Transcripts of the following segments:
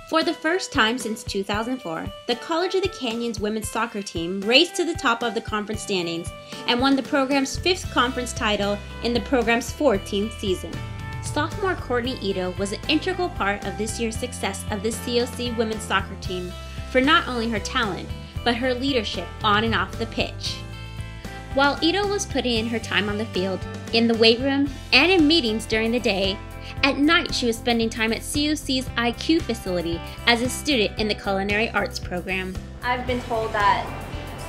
For the first time since 2004, the College of the Canyons women's soccer team raced to the top of the conference standings and won the program's 5th conference title in the program's 14th season. Sophomore Courtney Ito was an integral part of this year's success of the COC women's soccer team for not only her talent, but her leadership on and off the pitch. While Ito was putting in her time on the field, in the weight room, and in meetings during the day, at night she was spending time at COC's IQ facility as a student in the culinary arts program. I've been told that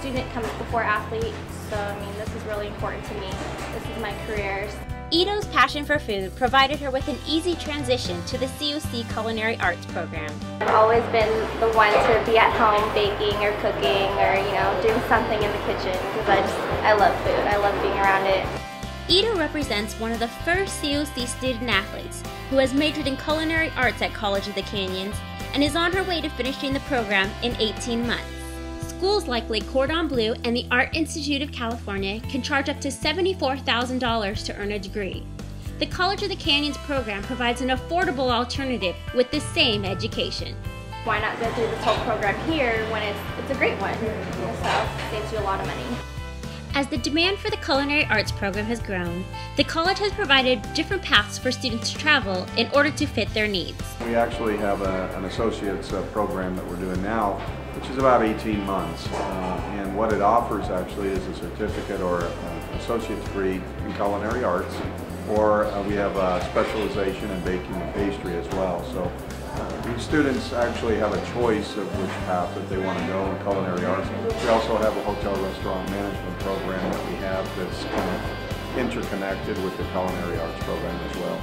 student comes before athlete, so this is really important to me. This is my career. Ito's passion for food provided her with an easy transition to the COC culinary arts program. I've always been the one to be at home baking or cooking or doing something in the kitchen because I love food. I love being around it. Ito represents one of the first COC student athletes who has majored in culinary arts at College of the Canyons and is on her way to finishing the program in 18 months. Schools like Le Cordon Bleu and the Art Institute of California can charge up to $74,000 to earn a degree. The College of the Canyons program provides an affordable alternative with the same education. Why not go through this whole program here when it's a great one? So it saves you a lot of money. As the demand for the culinary arts program has grown, the college has provided different paths for students to travel in order to fit their needs. We actually have an associate's program that we're doing now, which is about 18 months. And what it offers actually is a certificate or an associate's degree in culinary arts, or we have a specialization in baking and pastry as well. So these students actually have a choice of which path that they want to go in culinary arts. We also have a hotel restaurant management program that we have that's kind of interconnected with the culinary arts program as well.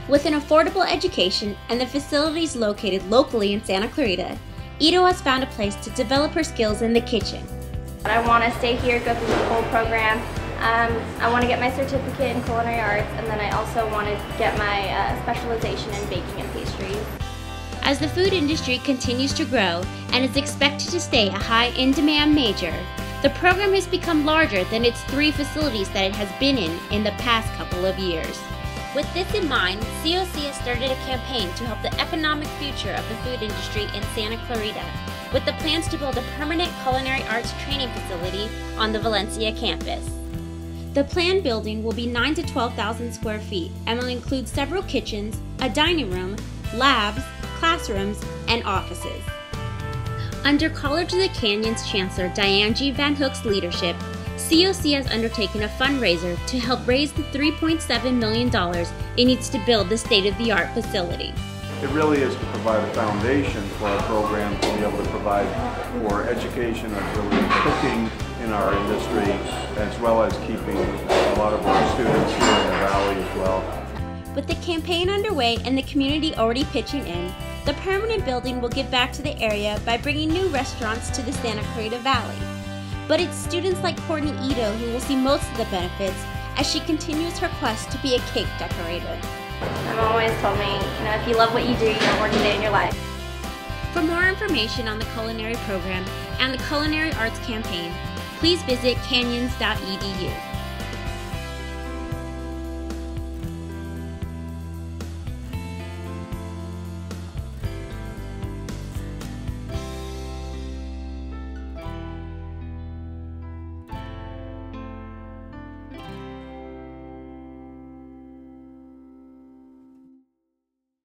With an affordable education and the facilities located locally in Santa Clarita, Ito has found a place to develop her skills in the kitchen. I want to stay here, go through the whole program. I want to get my certificate in culinary arts, and then I also want to get my specialization in baking and pastries. As the food industry continues to grow and is expected to stay a high in-demand major, the program has become larger than its 3 facilities that it has been in the past couple of years. With this in mind, COC has started a campaign to help the economic future of the food industry in Santa Clarita, with the plans to build a permanent culinary arts training facility on the Valencia campus. The planned building will be 9,000 to 12,000 square feet and will include several kitchens, a dining room, labs, classrooms, and offices. Under College of the Canyons Chancellor Diane G. Van Hook's leadership, COC has undertaken a fundraiser to help raise the $3.7 million it needs to build the state-of-the-art facility. It really is to provide a foundation for our program to be able to provide for education of really cooking in our industry, as well as keeping a lot of our students here in the valley as well. With the campaign underway and the community already pitching in, the permanent building will give back to the area by bringing new restaurants to the Santa Clarita Valley. But it's students like Courtney Ito who will see most of the benefits as she continues her quest to be a cake decorator. My mom always told me, if you love what you do, you don't work a day in your life. For more information on the culinary program and the culinary arts campaign, please visit canyons.edu.